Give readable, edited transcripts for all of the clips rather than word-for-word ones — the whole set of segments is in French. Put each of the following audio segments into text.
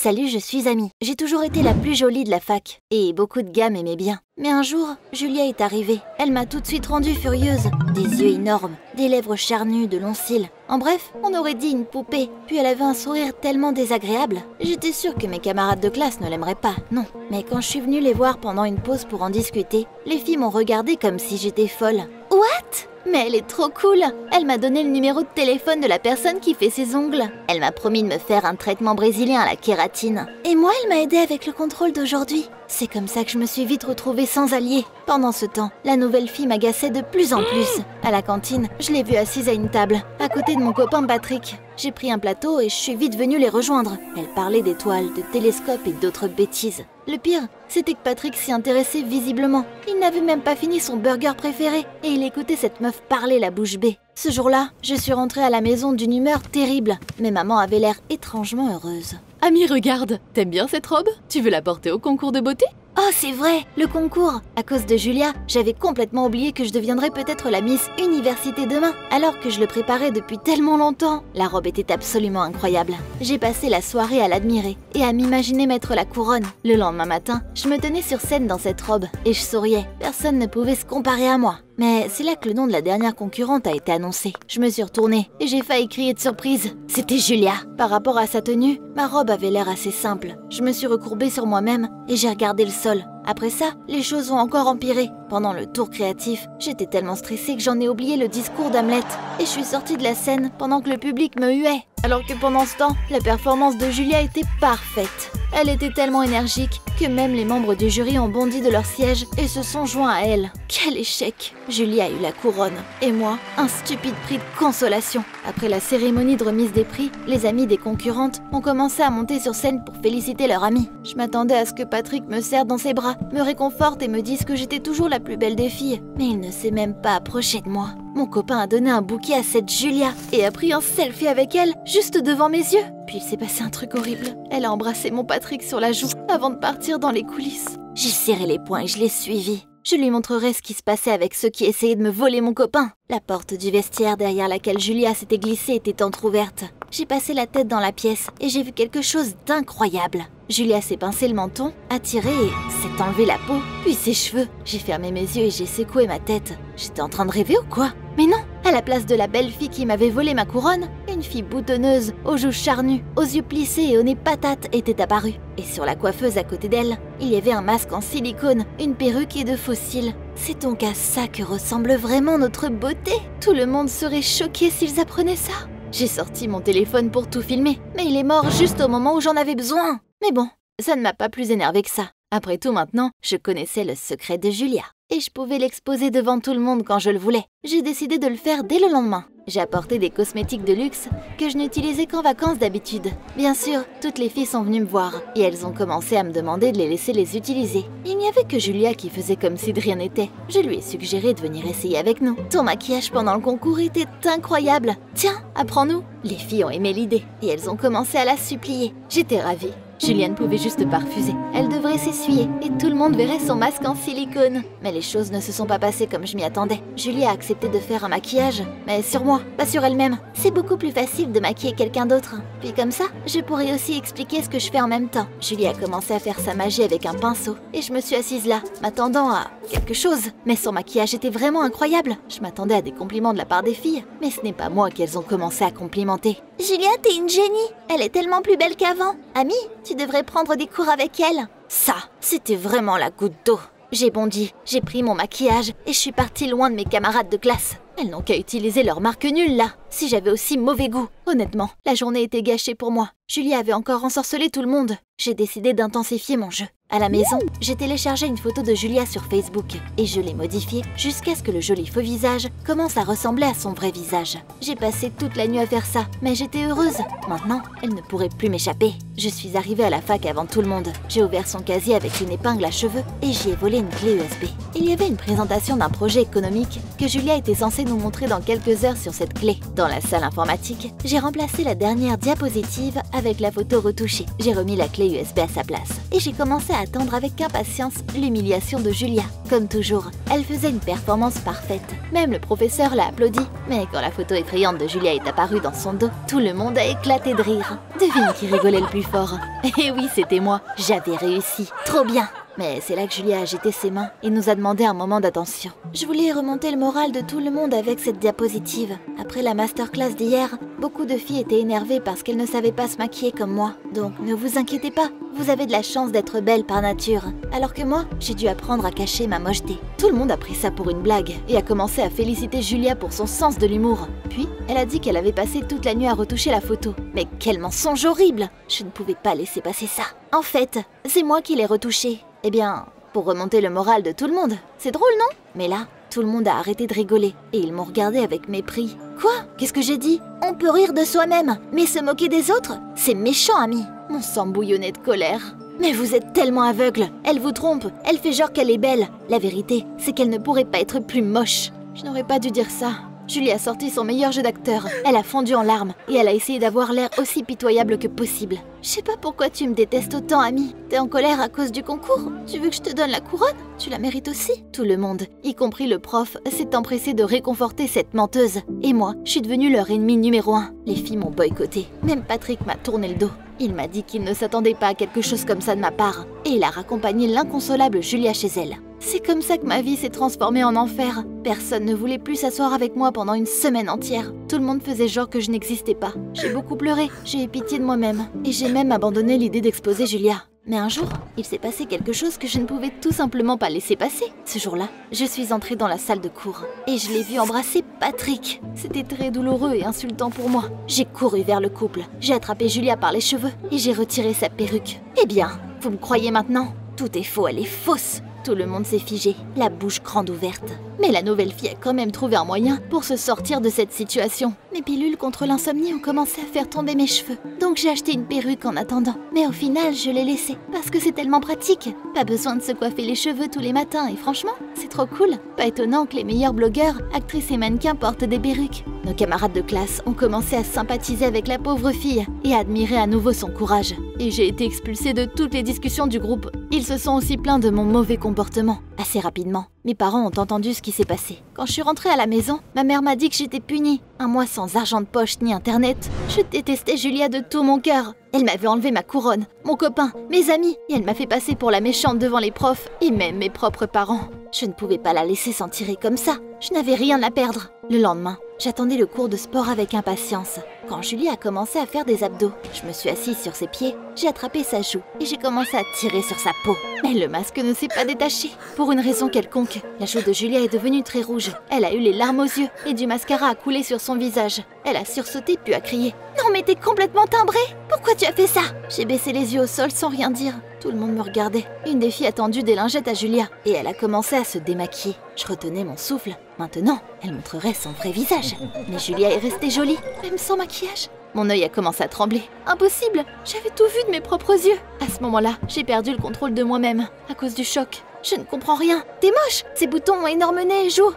Salut, je suis Amy. J'ai toujours été la plus jolie de la fac. Et beaucoup de gars m'aimaient bien. Mais un jour, Julia est arrivée. Elle m'a tout de suite rendue furieuse. Des yeux énormes, des lèvres charnues, de longs cils. En bref, on aurait dit une poupée. Puis elle avait un sourire tellement désagréable. J'étais sûre que mes camarades de classe ne l'aimeraient pas, non. Mais quand je suis venue les voir pendant une pause pour en discuter, les filles m'ont regardée comme si j'étais folle. What? Mais elle est trop cool! Elle m'a donné le numéro de téléphone de la personne qui fait ses ongles. Elle m'a promis de me faire un traitement brésilien à la kératine. Et moi, elle m'a aidée avec le contrôle d'aujourd'hui. C'est comme ça que je me suis vite retrouvée sans allié. Pendant ce temps, la nouvelle fille m'agaçait de plus en plus. À la cantine, je l'ai vue assise à une table, à côté de mon copain Patrick. J'ai pris un plateau et je suis vite venue les rejoindre. Elle parlait d'étoiles, de télescopes et d'autres bêtises. Le pire, c'était que Patrick s'y intéressait visiblement. Il n'avait même pas fini son burger préféré et il écoutait cette meuf parler la bouche bée. Ce jour-là, je suis rentrée à la maison d'une humeur terrible, mais maman avait l'air étrangement heureuse. Amy, regarde, t'aimes bien cette robe? Tu veux la porter au concours de beauté? Oh, c'est vrai, le concours! À cause de Julia, j'avais complètement oublié que je deviendrais peut-être la Miss Université demain, alors que je le préparais depuis tellement longtemps. La robe était absolument incroyable. J'ai passé la soirée à l'admirer et à m'imaginer mettre la couronne. Le lendemain matin, je me tenais sur scène dans cette robe et je souriais. Personne ne pouvait se comparer à moi. Mais c'est là que le nom de la dernière concurrente a été annoncé. Je me suis retournée et j'ai failli crier de surprise. C'était Julia. Par rapport à sa tenue, ma robe avait l'air assez simple. Je me suis recourbée sur moi-même et j'ai regardé le sol. Après ça, les choses ont encore empiré. Pendant le tour créatif, j'étais tellement stressée que j'en ai oublié le discours d'Hamlet. Et je suis sortie de la scène pendant que le public me huait. Alors que pendant ce temps, la performance de Julia était parfaite. Elle était tellement énergique que même les membres du jury ont bondi de leur siège et se sont joints à elle. Quel échec! Julia a eu la couronne et moi, un stupide prix de consolation. Après la cérémonie de remise des prix, les amis des concurrentes ont commencé à monter sur scène pour féliciter leur amie. Je m'attendais à ce que Patrick me serre dans ses bras, me réconforte et me dise que j'étais toujours la plus belle des filles. Mais il ne s'est même pas approché de moi. Mon copain a donné un bouquet à cette Julia et a pris un selfie avec elle, juste devant mes yeux. Puis il s'est passé un truc horrible. Elle a embrassé mon Patrick sur la joue avant de partir dans les coulisses. J'ai serré les poings et je l'ai suivi. Je lui montrerai ce qui se passait avec ceux qui essayaient de me voler mon copain. La porte du vestiaire derrière laquelle Julia s'était glissée était entrouverte. J'ai passé la tête dans la pièce et j'ai vu quelque chose d'incroyable. Julia s'est pincé le menton, a tiré et s'est enlevé la peau, puis ses cheveux. J'ai fermé mes yeux et j'ai secoué ma tête. J'étais en train de rêver ou quoi? Mais non! À la place de la belle fille qui m'avait volé ma couronne, une fille boutonneuse, aux joues charnues, aux yeux plissés et au nez patate était apparue. Et sur la coiffeuse à côté d'elle, il y avait un masque en silicone, une perruque et de faux cils. C'est donc à ça que ressemble vraiment notre beauté. Tout le monde serait choqué s'ils apprenaient ça. J'ai sorti mon téléphone pour tout filmer, mais il est mort juste au moment où j'en avais besoin. Mais bon, ça ne m'a pas plus énervé que ça. Après tout maintenant, je connaissais le secret de Julia. Et je pouvais l'exposer devant tout le monde quand je le voulais. J'ai décidé de le faire dès le lendemain. J'ai apporté des cosmétiques de luxe que je n'utilisais qu'en vacances d'habitude. Bien sûr, toutes les filles sont venues me voir et elles ont commencé à me demander de les laisser les utiliser. Il n'y avait que Julia qui faisait comme si de rien n'était. Je lui ai suggéré de venir essayer avec nous. Ton maquillage pendant le concours était incroyable. Tiens, apprends-nous. Les filles ont aimé l'idée et elles ont commencé à la supplier. J'étais ravie. Julia ne pouvait juste pas refuser. Elle devrait s'essuyer et tout le monde verrait son masque en silicone. Mais les choses ne se sont pas passées comme je m'y attendais. Julia a accepté de faire un maquillage, mais sur moi, pas sur elle-même. C'est beaucoup plus facile de maquiller quelqu'un d'autre. Puis comme ça, je pourrais aussi expliquer ce que je fais en même temps. Julia a commencé à faire sa magie avec un pinceau et je me suis assise là, m'attendant à quelque chose. Mais son maquillage était vraiment incroyable. Je m'attendais à des compliments de la part des filles, mais ce n'est pas moi qu'elles ont commencé à complimenter. Julia, t'es une génie. Elle est tellement plus belle qu'avant. Amy, tu devrais prendre des cours avec elle. Ça, c'était vraiment la goutte d'eau. J'ai bondi, j'ai pris mon maquillage et je suis partie loin de mes camarades de classe. Elles n'ont qu'à utiliser leur marque nulle là. Si j'avais aussi mauvais goût. Honnêtement, la journée était gâchée pour moi. Julia avait encore ensorcelé tout le monde. J'ai décidé d'intensifier mon jeu. À la maison, j'ai téléchargé une photo de Julia sur Facebook et je l'ai modifiée jusqu'à ce que le joli faux visage commence à ressembler à son vrai visage. J'ai passé toute la nuit à faire ça, mais j'étais heureuse. Maintenant, elle ne pourrait plus m'échapper. Je suis arrivée à la fac avant tout le monde. J'ai ouvert son casier avec une épingle à cheveux et j'y ai volé une clé USB. Il y avait une présentation d'un projet économique que Julia était censée nous montrer dans quelques heures sur cette clé. Dans la salle informatique, j'ai remplacé la dernière diapositive avec la photo retouchée. J'ai remis la clé USB à sa place. Et j'ai commencé à attendre avec impatience l'humiliation de Julia. Comme toujours, elle faisait une performance parfaite. Même le professeur l'a applaudi. Mais quand la photo effrayante de Julia est apparue dans son dos, tout le monde a éclaté de rire. Devine qui rigolait le plus fort. Et oui, c'était moi. J'avais réussi. Trop bien. Mais c'est là que Julia a agité ses mains et nous a demandé un moment d'attention. Je voulais remonter le moral de tout le monde avec cette diapositive. Après la masterclass d'hier, beaucoup de filles étaient énervées parce qu'elles ne savaient pas se maquiller comme moi. Donc ne vous inquiétez pas, vous avez de la chance d'être belle par nature. Alors que moi, j'ai dû apprendre à cacher ma mocheté. Tout le monde a pris ça pour une blague et a commencé à féliciter Julia pour son sens de l'humour. Puis, elle a dit qu'elle avait passé toute la nuit à retoucher la photo. Mais quel mensonge horrible! Je ne pouvais pas laisser passer ça. En fait, c'est moi qui l'ai retouchée. Eh bien, pour remonter le moral de tout le monde. C'est drôle, non? Mais là, tout le monde a arrêté de rigoler et ils m'ont regardé avec mépris. Quoi? Qu'est-ce que j'ai dit? On peut rire de soi-même, mais se moquer des autres? C'est méchant, ami. Mon sang bouillonnait de colère. Mais vous êtes tellement aveugle. Elle vous trompe. Elle fait genre qu'elle est belle. La vérité, c'est qu'elle ne pourrait pas être plus moche. Je n'aurais pas dû dire ça. Julie a sorti son meilleur jeu d'acteur. Elle a fondu en larmes et elle a essayé d'avoir l'air aussi pitoyable que possible. Je sais pas pourquoi tu me détestes autant, Ami. T'es en colère à cause du concours? Tu veux que je te donne la couronne? Tu la mérites aussi. Tout le monde, y compris le prof, s'est empressé de réconforter cette menteuse. Et moi, je suis devenue leur ennemi numéro 1. Les filles m'ont boycotté. Même Patrick m'a tourné le dos. Il m'a dit qu'il ne s'attendait pas à quelque chose comme ça de ma part. Et il a raccompagné l'inconsolable Julia chez elle. C'est comme ça que ma vie s'est transformée en enfer. Personne ne voulait plus s'asseoir avec moi pendant une semaine entière. Tout le monde faisait genre que je n'existais pas. J'ai beaucoup pleuré, j'ai eu pitié de moi-même. Et j'ai même abandonné l'idée d'exposer Julia. Mais un jour, il s'est passé quelque chose que je ne pouvais tout simplement pas laisser passer. Ce jour-là, je suis entrée dans la salle de cours. Et je l'ai vu embrasser Patrick. C'était très douloureux et insultant pour moi. J'ai couru vers le couple. J'ai attrapé Julia par les cheveux et j'ai retiré sa perruque. Eh bien, vous me croyez maintenant? Tout est faux, elle est fausse. Tout le monde s'est figé, la bouche grande ouverte. Mais la nouvelle fille a quand même trouvé un moyen pour se sortir de cette situation. Mes pilules contre l'insomnie ont commencé à faire tomber mes cheveux. Donc j'ai acheté une perruque en attendant. Mais au final, je l'ai laissée parce que c'est tellement pratique. Pas besoin de se coiffer les cheveux tous les matins et franchement, c'est trop cool. Pas étonnant que les meilleurs blogueurs, actrices et mannequins portent des perruques. Nos camarades de classe ont commencé à sympathiser avec la pauvre fille et à admirer à nouveau son courage. Et j'ai été expulsée de toutes les discussions du groupe. Ils se sont aussi plaints de mon mauvais comportement. Assez rapidement, mes parents ont entendu ce qui s'est passé. Quand je suis rentrée à la maison, ma mère m'a dit que j'étais punie. Un mois sans argent de poche ni internet. Je détestais Julia de tout mon cœur. Elle m'avait enlevé ma couronne, mon copain, mes amis, et elle m'a fait passer pour la méchante devant les profs et même mes propres parents. Je ne pouvais pas la laisser s'en tirer comme ça. Je n'avais rien à perdre. Le lendemain, j'attendais le cours de sport avec impatience. Quand Julie a commencé à faire des abdos, je me suis assise sur ses pieds, j'ai attrapé sa joue et j'ai commencé à tirer sur sa peau. Mais le masque ne s'est pas détaché. Pour une raison quelconque, la joue de Julia est devenue très rouge. Elle a eu les larmes aux yeux et du mascara a coulé sur son visage. Elle a sursauté puis a crié « Non mais t'es complètement timbrée! Pourquoi tu as fait ça ?» J'ai baissé les yeux au sol sans rien dire. Tout le monde me regardait. Une des filles a tendu des lingettes à Julia et elle a commencé à se démaquiller. Je retenais mon souffle. Maintenant, elle montrerait son vrai visage. Mais Julia est restée jolie, même sans maquillage. Mon œil a commencé à trembler. Impossible! J'avais tout vu de mes propres yeux. À ce moment-là, j'ai perdu le contrôle de moi-même à cause du choc. Je ne comprends rien. T'es moche! Ces boutons ont énorme nez et joues.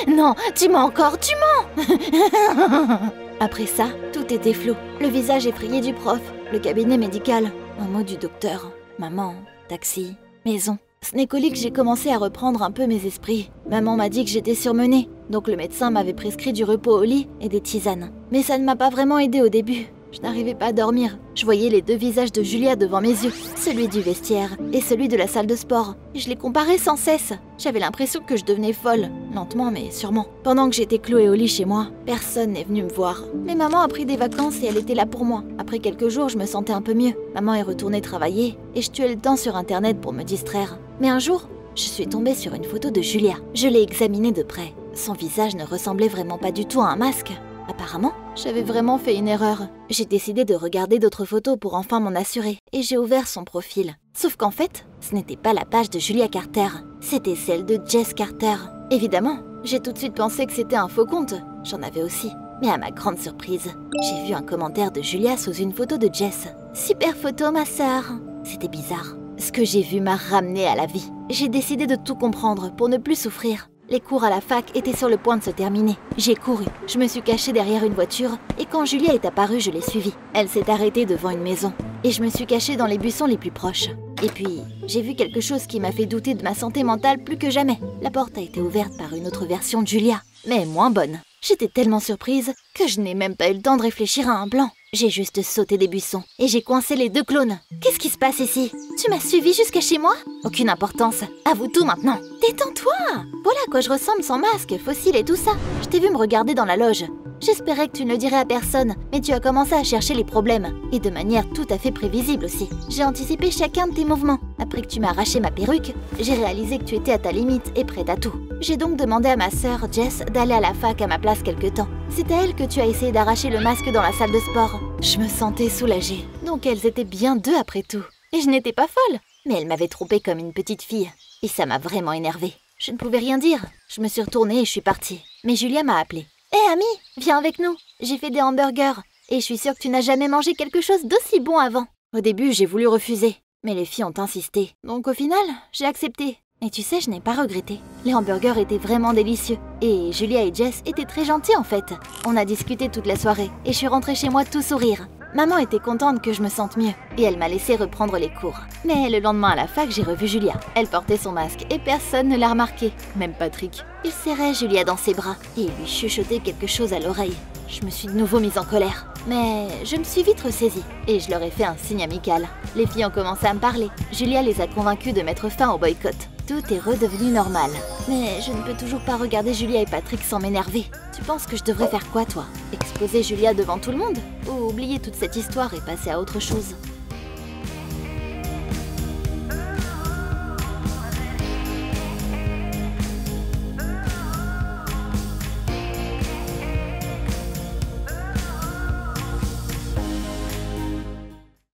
Non, tu mens encore, tu mens! Après ça, tout était flou. Le visage effrayé du prof, le cabinet médical, un mot du docteur, maman, taxi, maison. Ce n'est qu'au lit que j'ai commencé à reprendre un peu mes esprits. Maman m'a dit que j'étais surmenée, donc le médecin m'avait prescrit du repos au lit et des tisanes. Mais ça ne m'a pas vraiment aidée au début. Je n'arrivais pas à dormir. Je voyais les deux visages de Julia devant mes yeux, celui du vestiaire et celui de la salle de sport. Je les comparais sans cesse. J'avais l'impression que je devenais folle, lentement mais sûrement. Pendant que j'étais clouée au lit chez moi, personne n'est venu me voir. Mais maman a pris des vacances et elle était là pour moi. Après quelques jours, je me sentais un peu mieux. Maman est retournée travailler et je tuais le temps sur internet pour me distraire. Mais un jour, je suis tombée sur une photo de Julia. Je l'ai examinée de près. Son visage ne ressemblait vraiment pas du tout à un masque. Apparemment, j'avais vraiment fait une erreur. J'ai décidé de regarder d'autres photos pour enfin m'en assurer, et j'ai ouvert son profil. Sauf qu'en fait, ce n'était pas la page de Julia Carter, c'était celle de Jess Carter. Évidemment, j'ai tout de suite pensé que c'était un faux compte, j'en avais aussi. Mais à ma grande surprise, j'ai vu un commentaire de Julia sous une photo de Jess. « Super photo, ma sœur !» C'était bizarre. Ce que j'ai vu m'a ramenée à la vie. J'ai décidé de tout comprendre pour ne plus souffrir. Les cours à la fac étaient sur le point de se terminer. J'ai couru, je me suis cachée derrière une voiture et quand Julia est apparue, je l'ai suivie. Elle s'est arrêtée devant une maison et je me suis cachée dans les buissons les plus proches. Et puis, j'ai vu quelque chose qui m'a fait douter de ma santé mentale plus que jamais. La porte a été ouverte par une autre version de Julia, mais moins bonne. J'étais tellement surprise que je n'ai même pas eu le temps de réfléchir à un plan. J'ai juste sauté des buissons et j'ai coincé les deux clones. Qu'est-ce qui se passe ici? Tu m'as suivi jusqu'à chez moi? Aucune importance. Avoue tout maintenant. Détends-toi. Voilà à quoi je ressemble sans masque, fossile et tout ça. Je t'ai vu me regarder dans la loge. J'espérais que tu ne le dirais à personne, mais tu as commencé à chercher les problèmes. Et de manière tout à fait prévisible aussi. J'ai anticipé chacun de tes mouvements. Après que tu m'as arraché ma perruque, j'ai réalisé que tu étais à ta limite et prête à tout. J'ai donc demandé à ma sœur, Jess, d'aller à la fac à ma place quelque temps. C'est à elle que tu as essayé d'arracher le masque dans la salle de sport. Je me sentais soulagée. Donc elles étaient bien deux après tout. Et je n'étais pas folle. Mais elle m'avait trompée comme une petite fille. Et ça m'a vraiment énervée. Je ne pouvais rien dire. Je me suis retournée et je suis partie. Mais Julia m'a appelée. « Hé, Ami, viens avec nous. J'ai fait des hamburgers. Et je suis sûre que tu n'as jamais mangé quelque chose d'aussi bon avant. » Au début, j'ai voulu refuser. Mais les filles ont insisté. Donc au final, j'ai accepté. Et tu sais, je n'ai pas regretté. Les hamburgers étaient vraiment délicieux. Et Julia et Jess étaient très gentils en fait. On a discuté toute la soirée. Et je suis rentrée chez moi tout sourire. Maman était contente que je me sente mieux. Et elle m'a laissé reprendre les cours. Mais le lendemain à la fac, j'ai revu Julia. Elle portait son masque et personne ne l'a remarqué. Même Patrick. Il serrait Julia dans ses bras. Et lui chuchotait quelque chose à l'oreille. Je me suis de nouveau mise en colère. Mais je me suis vite ressaisie. Et je leur ai fait un signe amical. Les filles ont commencé à me parler. Julia les a convaincues de mettre fin au boycott. Tout est redevenu normal. Mais je ne peux toujours pas regarder Julia et Patrick sans m'énerver. Tu penses que je devrais faire quoi, toi? Exposer Julia devant tout le monde? Ou oublier toute cette histoire et passer à autre chose?